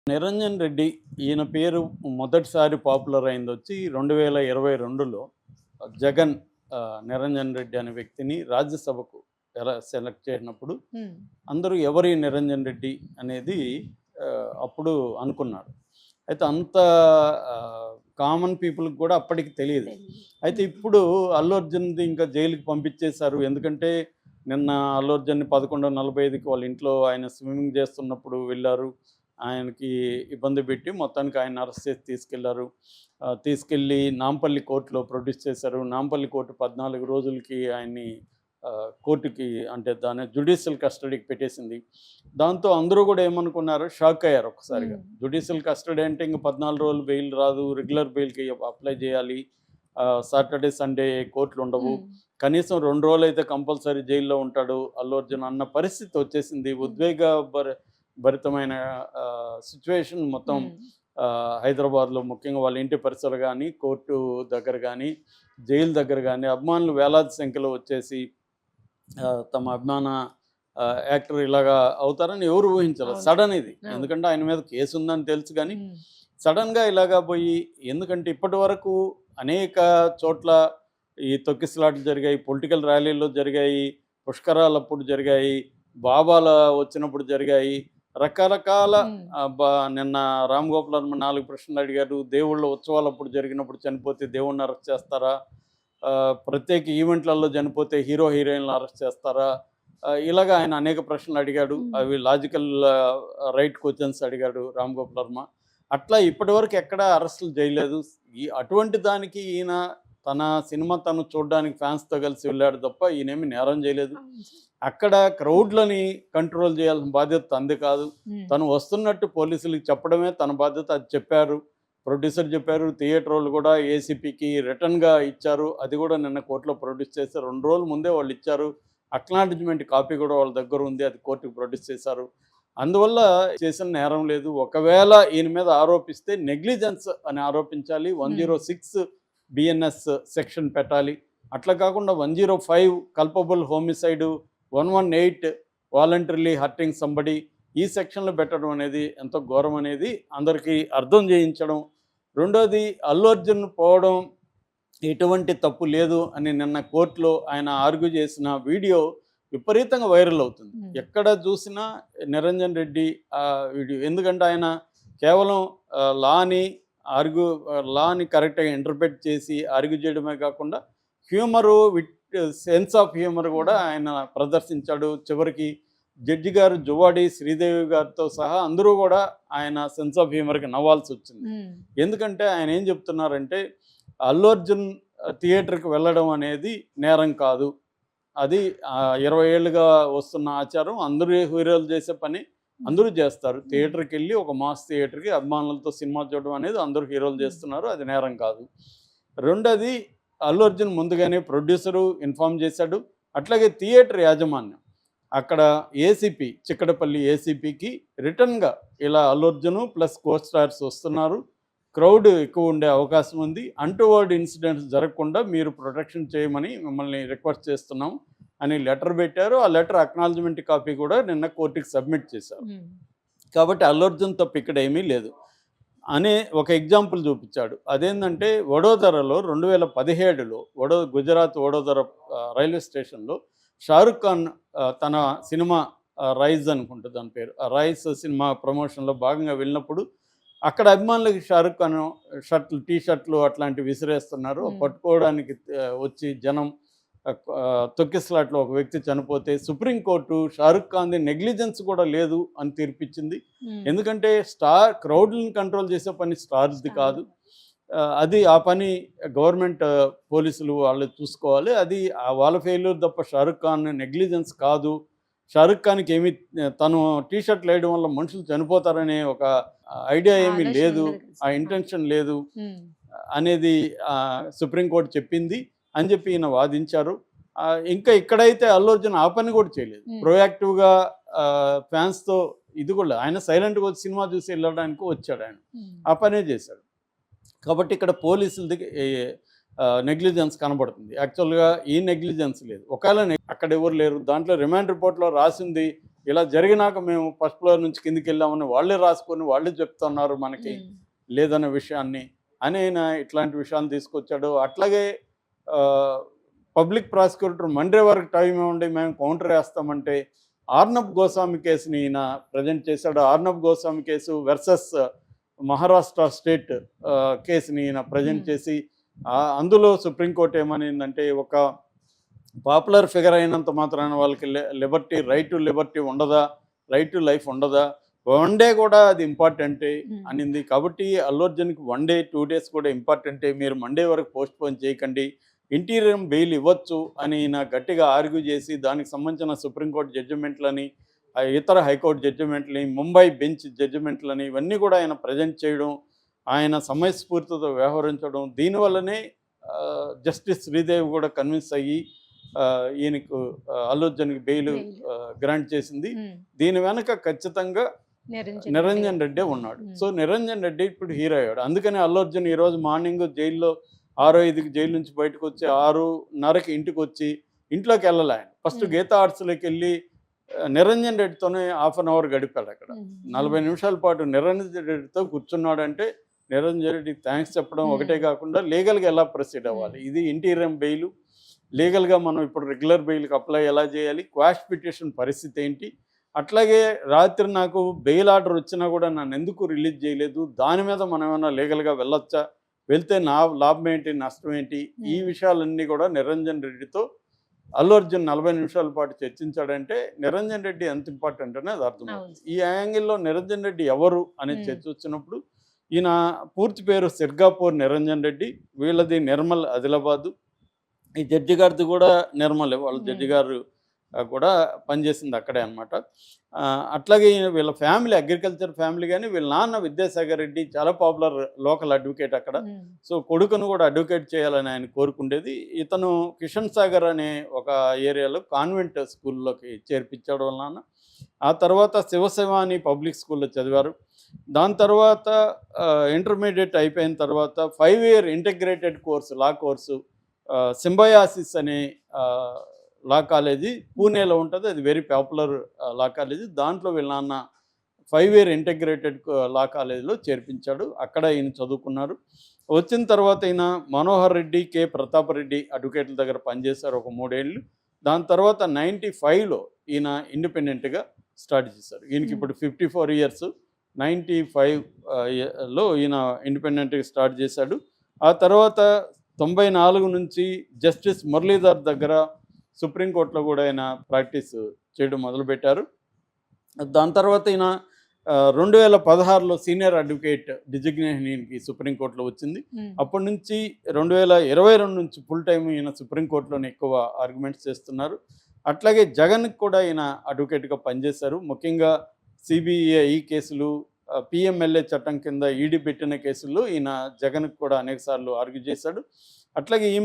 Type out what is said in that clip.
నిరంజన్ రెడ్డి ఈయన పేరు మొదటిసారి పాపులర్ అయిందొచ్చి 2022లో జగన్ నిరంజన్ రెడ్డి అనే వ్యక్తిని రాజ్యసభకు సెలెక్ట్ చేసినప్పుడు హ్మ్. అందరూ ఎవరి నిరంజన్ రెడ్డి అనేది అప్పుడు అనుకున్నారు. అయితే అంత కామన్ పీపుల్‌కి కూడా అప్పటికి తెలీదు. తెలీదు. అయితే హ్మ్. ఇప్పుడు అల్లు అర్జున్‌ది ఇంకా జైలుకి పంపించేశారు. ఎందుకంటే నిన్న అల్లు అర్జున్‌ని 11:45కి వాళ్ళ ఇంట్లో ఆయన స్విమ్మింగ్ చేస్తున్నప్పుడు వెళ్లారు. ఆయనకి ఇబ్బంది పెట్టి మొత్తానికి ఆయన్ని అరెస్ట్ చేసి తీసుకెళ్లారు. తీసుకెళ్ళి నాంపల్లి కోర్టులో ప్రొడ్యూస్ చేశారు. నాంపల్లి కోర్టు 14 రోజులకి ఆయన్ని కోర్టుకి అంటే దాన్ని జ్యుడిషియల్ కస్టడీకి పెట్టేసింది. దాంతో అందరూ కూడా ఏమనుకున్నారు, షాక్ అయ్యారు ఒక్కసారిగా. హ్మ్. జ్యుడిషియల్ కస్టడీ అంటే ఇంక 14 రోజులు బెయిల్ రాదు. రెగ్యులర్ బెయిల్‌కి అప్లై చేయాలి. సాటర్డే, సండే కోర్టులు ఉండవు. హ్మ్. కనీసం 2 రోజులైతే కంపల్సరీ జైల్లో ఉంటాడు అల్లు అర్జున్ అన్న పరిస్థితి వచ్చేసింది. హ్మ్. భరితమైన సిట్యుయేషన్ మొత్తం హ్మ్. హైదరాబాద్‌లో ముఖ్యంగా వాళ్ళ ఇంటి పరిసరాలు గానీ, కోర్టు దగ్గర గానీ, జైలు దగ్గర గానీ అభిమానులు వేలాది సంఖ్యలో వచ్చేసి తమ అభిమాన యాక్టర్ ఇలాగా అవుతారని ఎవరు ఊహించలేదు. అవును. సడన్ ఇది. అవును. ఎందుకంటే ఆయన మీద కేసు ఉందని తెలుసు గానీ, హ్మ్. సడన్‌గా ఇలాగా పోయి ఎందుకంటే ఇప్పటివరకు అనేక చోట్ల ఈ తొక్కిసలాటలు జరిగాయి, పొలిటికల్ ర్యాలీల్లో జరిగాయి, పుష్కరాలప్పుడు జరిగాయి, బాబాల వచ్చినప్పుడు జరిగాయి. రకరకాల హ్మ్. నిన్న రామ్ గోపాల్ వర్మ 4 ప్రశ్నలు అడిగారు. దేవుళ్ళ ఉత్సవాలప్పుడు జరిగినప్పుడు చనిపోతే దేవుడిని అరెస్ట్ చేస్తారా? ప్రత్యేక ఈవెంట్లలో చనిపోతే హీరో, హీరోయిన్‌లను అరెస్ట్ చేస్తారా? ఇలాగ ఆయన అనేక ప్రశ్నలు అడిగాడు. హ్మ్. అవి లాజికల్ రైట్ క్వెషన్స్ అడిగాడు రామ్ గోపాల్ వర్మ. అట్లా ఇప్పటివరకు ఎక్కడా అరెస్టులు చేయలేదు. అటువంటి దానికి ఈయన తన సినిమా తను చూడ్డానికి ఫ్యాన్స్‌తో కలిసి వెళ్ళాడు తప్ప ఈయనేమి నేరం చేయలేదు. అవును సార్. అక్కడ క్రౌడ్‌లని కంట్రోల్ చేయాల్సిన బాధ్యత తనది కాదు. హ్మ్. తను వస్తున్నట్టు పోలీసులకి చెప్పడమే తన బాధ్యత. అది చెప్పారు. ప్రొడ్యూసర్ చెప్పారు. థియేటరోళ్ళు కూడా ఏసీపీకి రిటర్న్‌గా ఇచ్చారు. అది కూడా నిన్న కోర్టులో ప్రొడ్యూస్ చేశారు. 2 రోజుల ముందే వాళ్ళు ఇచ్చారు. అక్నాలెడ్జ్‌మెంట్ కాపీ కూడా వాళ్ళ దగ్గర ఉంది. అది కోర్టుకి ప్రొడ్యూస్ చేశారు. అందువల్ల చేసిన నేరం లేదు. ఒకవేళ ఈయన మీద ఆరోపిస్తే నెగ్లిజెన్స్ అని ఆరోపించాలి. హ్మ్. 106 బిఎన్ఎస్ సెక్షన్ పెట్టాలి. అట్లా కాకుండా 105 culpable homicide, 118 voluntarily hurting somebody ఈ సెక్షన్లు పెట్టడం అనేది ఎంతో ఘోరం అనేది అందరికీ అర్థం చేయించడం. రెండోది అల్లు అర్జున్ పోవడం ఎటువంటి తప్పు లేదు అని నిన్న కోర్టులో ఆయన ఆర్గ్యూ చేసిన వీడియో విపరీతంగా వైరల్ అవుతుంది. హ్మ్. ఎక్కడ చూసినా నిరంజన్ రెడ్డి వీడియో. ఎందుకంటే ఆయన కేవలం లాని లాని కరెక్ట్‌గా ఇంటర్ప్రెట్ చేసి ఆర్గ్యూ చేయడమే కాకుండా హ్యూమరు సెన్స్ ఆఫ్ హ్యూమర్ కూడా హ్మ్. ఆయన ప్రదర్శించాడు. చివరికి జడ్జి గారు జువాడి శ్రీదేవి గారితో సహా అందరూ కూడా ఆయన సెన్స్ ఆఫ్ హ్యూమర్‌కి నవ్వాల్సొచ్చింది. హ్మ్. ఎందుకంటే ఆయన ఏం చెప్తున్నారంటే అల్లు అర్జున్ థియేటర్‌కి వెళ్ళడం అనేది నేరం కాదు. అది 20 ఏళ్లుగా వస్తున్న ఆచారం. అందరూ హీరోలు చేసే పని హ్మ్. అందరూ చేస్తారు. హ్మ్. థియేటర్‌కెళ్ళి ఒక మాస్ థియేటర్‌కి అభిమానులతో సినిమా చూడడం అనేది అందరూ హీరోలు హ్మ్. చేస్తున్నారు. అది నేరం కాదు. రెండోది అల్లు అర్జున్ ముందుగానే ప్రొడ్యూసరు ఇన్ఫార్మ్ చేశాడు. అట్లాగే థియేటర్ యాజమాన్యం అక్కడ ఏసీపీ చిక్కడపల్లి ఏసీపీకి రిటర్న్‌గా ఇలా అల్లు అర్జున్ ప్లస్ కో స్టార్స్ వస్తున్నారు. క్రౌడ్ ఎక్కువ ఉండే అవకాశం ఉంది. అన్‌టువర్డ్ ఇన్సిడెంట్స్ జరగకుండా మీరు ప్రొటెక్షన్ చేయమని మిమ్మల్ని రిక్వెస్ట్ చేస్తున్నాం అని లెటర్ పెట్టారు. ఆ లెటర్ అక్నాలెడ్జ్‌మెంట్ కాపీ కూడా నిన్న కోర్ట్‌కి సబ్మిట్ చేశారు. హ్మ్. కాబట్టి అల్లు అర్జున్ తప్పు ఇక్కడ ఏమీ లేదు అనే ఒక ఎగ్జాంపుల్ చూపించాడు. అదేంటంటే వడోదరలో 2017లో గుజరాత్ వడోదర రైల్వే స్టేషన్‌లో షారుఖ్ ఖాన్ తన సినిమా 'రైజ్' అనుకుంటా దాని పేరు. ఆ 'రైజ్' సినిమా ప్రమోషన్‌లో భాగంగా వెళ్ళినప్పుడు అక్కడ అభిమానులకి షారుఖ్ ఖాన్ టీ షర్ట్‌లు అట్లాంటివి విసిరేస్తున్నారు. హ్మ్. పట్టుకోవడానికి వచ్చి జనం తొక్కిసలాటలో ఒక వ్యక్తి చనిపోతే సుప్రీంకోర్టు షారుఖ్ ఖాన్‌ది నెగ్లిజెన్స్ కూడా లేదు అని తీర్పిచ్చింది. హ్మ్. ఎందుకంటే క్రౌడ్‌లని కంట్రోల్ చేసే పని స్టార్స్‌ది స్టార్. కాదు. అది ఆ పని గవర్నమెంట్ పోలీసులు వాళ్ళు చూసుకోవాలి. అది వాళ్ళ ఫెయిల్యూర్ తప్ప షారుఖ్ ఖాన్ నెగ్లిజెన్స్ కాదు. షారుఖ్ ఖాన్‌కి ఏమి తను టీ షర్ట్‌లు వేయడం వల్ల మనుషులు చనిపోతారనే ఒక ఐడియా ఆ ఏమీ ఆలోచన లేదు. ఉండదు కదా ఆ సార్. అవును. ఇంటెన్షన్ లేదు హ్మ్. అనేది సుప్రీంకోర్టు చెప్పింది అని చెప్పి ఈయన వాదించారు. ఇంకా ఇక్కడైతే అల్లు అర్జున్ ఆ పని కూడా చేయలేదు. హ్మ్. ప్రొయాక్టివ్‌గా ఫ్యాన్స్‌తో ఇది కూడా ఆయన సైలెంట్‌గా వచ్చి సినిమా చూసి వెళ్ళడానికి వచ్చాడాయన. హ్మ్. ఆ పనే చేశాడు. కాబట్టి ఇక్కడ పోలీసులది నెగ్లిజెన్స్ కనబడుతుంది. యాక్చువల్‌గా ఈ నెగ్లిజెన్స్ లేదు. ఒకవేళ అక్కడ ఎవరు లేరు. దాంట్లో రిమాండ్ రిపోర్ట్‌లో రాసింది ఇలా జరిగినాక మేము ఫస్ట్ ఫ్లోర్ నుంచి కిందికి వెళ్ళామని వాళ్ళే రాసుకొని వాళ్ళే చెప్తున్నారు మనకి లేదన్న విషయాన్ని అని ఆయన ఇట్లాంటి విషయాలు తీసుకొచ్చాడు. అట్లాగే పబ్లిక్ ప్రాసిక్యూటర్ మండే వరకు టైం ఇవ్వండి మేము కౌంటర్ వేస్తామంటే ఆర్నబ్ గోస్వామి కేసుని ఈయన ప్రజెంట్ చేశాడు. Arnab Goswami case versus Maharashtra state కేసుని ఈయన ప్రజెంట్ చేసి అందులో సుప్రీంకోర్టు ఏమనిందంటే ఒక పాపులర్ ఫిగర్ అయినంత మాత్రాన వాళ్ళకి లిబర్టీ, రైట్ టు లిబర్టీ ఉండదా, రైట్ టు లైఫ్ ఉండదా, వన్ డే కూడా అది ఇంపార్టెంటే అనింది. కాబట్టి అల్లు అర్జున్కి 1 day 2 days కూడా ఇంపార్టెంటే, మీరు మండే వరకు పోస్ట్ పోన్ చేయకండి, ఇంటీరియం బెయిల్ ఇవ్వచ్చు అని ఈయన గట్టిగా ఆర్గ్యూ చేసి దానికి సంబంధించిన సుప్రీంకోర్టు జడ్జిమెంట్లని, ఇతర హైకోర్టు జడ్జిమెంట్లని, ముంబై బెంచ్ జడ్జిమెంట్లని ఇవన్నీ కూడా ఆయన ప్రజెంట్ చేయడం, ఆయన సమయస్ఫూర్తితో వ్యవహరించడం, దీనివల్లనే జస్టిస్ శ్రీదేవి కూడా కన్విన్స్ అయ్యి ఈయనకు అల్లు అర్జున్కి బెయిల్ గ్రాంట్ చేసింది. దీని వెనక ఖచ్చితంంగా నిరంజన్ రెడ్డి ఉన్నాడు. సో నిరంజన్ రెడ్డి ఇప్పుడు హీరో అయ్యాడు. అందుకని అల్లు అర్జున్ ఈరోజు మార్నింగ్ జైల్లో 6:05కి జైలు నుంచి బయటకు వచ్చి 6:30కి ఇంటికి వచ్చి ఇంట్లోకి వెళ్ళలే. ఆయన ఫస్ట్ గీతా ఆర్ట్స్లోకి వెళ్ళి నిరంజన్ రెడ్డితోనే 1/2 hour గడిపాడు. అక్కడ 40 నిమిషాల పాటు నిరంజన్ రెడ్డితో కూర్చున్నాడంటే నిరంజన్ రెడ్డికి థ్యాంక్స్ చెప్పడం ఒకటే కాకుండా లీగల్గా ఎలా ప్రొసీడ్ అవ్వాలి, ఇది ఇంటీరియం బెయిల్, లీగల్గా మనం ఇప్పుడు రెగ్యులర్ బెయిల్కి అప్లై ఎలా చేయాలి, క్వాష్ పిటిషన్ పరిస్థితి ఏంటి, అట్లాగే రాత్రి నాకు బెయిల్ ఆర్డర్ వచ్చినా కూడా నన్ను ఎందుకు రిలీజ్ చేయలేదు, దాని మీద మనం ఏమైనా లీగల్గా వెళ్ళొచ్చా, వెళ్తే నా లాభం ఏంటి, నష్టం ఏంటి, ఈ విషయాలన్నీ కూడా నిరంజన్ రెడ్డితో అల్లు అర్జున్ 40 నిమిషాల పాటు చర్చించాడంటే నిరంజన్ రెడ్డి ఎంత ఇంపార్టెంట్ అనేది అర్థమవుతుంది. ఈ యాంగిల్లో నిరంజన్ రెడ్డి ఎవరు అనేది చర్చ వచ్చినప్పుడు ఈయన పూర్తి పేరు సిర్గాపూర్ నిరంజన్ రెడ్డి, వీళ్ళది నిర్మల్ ఆదిలాబాదు. ఈ జడ్జి గారిది కూడా నిర్మలే, వాళ్ళ జడ్జి గారు కూడా పనిచేసింది అక్కడే అనమాట. అట్లాగే వీళ్ళ ఫ్యామిలీ అగ్రికల్చర్ ఫ్యామిలీ, కానీ వీళ్ళ నాన్న విద్యాసాగర్ రెడ్డి చాలా పాపులర్ లోకల్ అడ్వకేట్ అక్కడ. సో కొడుకును కూడా అడ్వకేట్ చేయాలని ఆయన కోరుకుండేది. ఇతను కిషన్ సాగర్ అనే ఒక ఏరియాలో కాన్వెంట్ స్కూల్లోకి చేర్పించాడు వాళ్ళ నాన్న. ఆ తర్వాత శివశివాని పబ్లిక్ స్కూల్లో చదివారు. దాని తర్వాత ఇంటర్మీడియట్ అయిపోయిన తర్వాత 5-year integrated course, law course Symbiosis అనే లా కాలేజీ పూణేలో ఉంటుంది. అది వెరీ పాపులర్ లా కాలేజీ. దాంట్లో వీళ్ళ నాన్న 5-year ఇంటిగ్రేటెడ్ లా కాలేజీలో చేర్పించాడు. అక్కడ ఈయన చదువుకున్నారు. వచ్చిన తర్వాత ఈయన మనోహర్ రెడ్డి, కె ప్రతాప్ రెడ్డి అడ్వకేట్ల దగ్గర పనిచేశారు ఒక 3 ఏళ్ళు. దాని తర్వాత 95లో ఈయన ఇండిపెండెంట్గా స్టార్ట్ చేశారు. ఈయనకి ఇప్పుడు 54 years. 95లో ఈయన ఇండిపెండెంట్గా స్టార్ట్ చేశాడు. ఆ తర్వాత 94 నుంచి జస్టిస్ మురళీధర్ దగ్గర సుప్రీంకోర్టులో కూడా ఆయన ప్రాక్టీస్ చేయడం మొదలుపెట్టారు. దాని తర్వాత ఈయన 2016లో సీనియర్ అడ్వకేట్ డిజిగ్నేషన్కి సుప్రీంకోర్టులో వచ్చింది. అప్పటి నుంచి 2022 నుంచి ఫుల్ టైం ఈయన సుప్రీంకోర్టులోనే ఎక్కువ ఆర్గ్యుమెంట్స్ చేస్తున్నారు. అట్లాగే జగన్కి కూడా ఈయన అడ్వకేట్గా పనిచేశారు. ముఖ్యంగా సిబిఐ కేసులు, పిఎంఎల్ఏ చట్టం కింద ఈడీ పెట్టిన కేసుల్లో ఈయన జగన్కి కూడా అనేక సార్లు ఆర్గ్యూ చేశాడు. అట్లాగే ఈ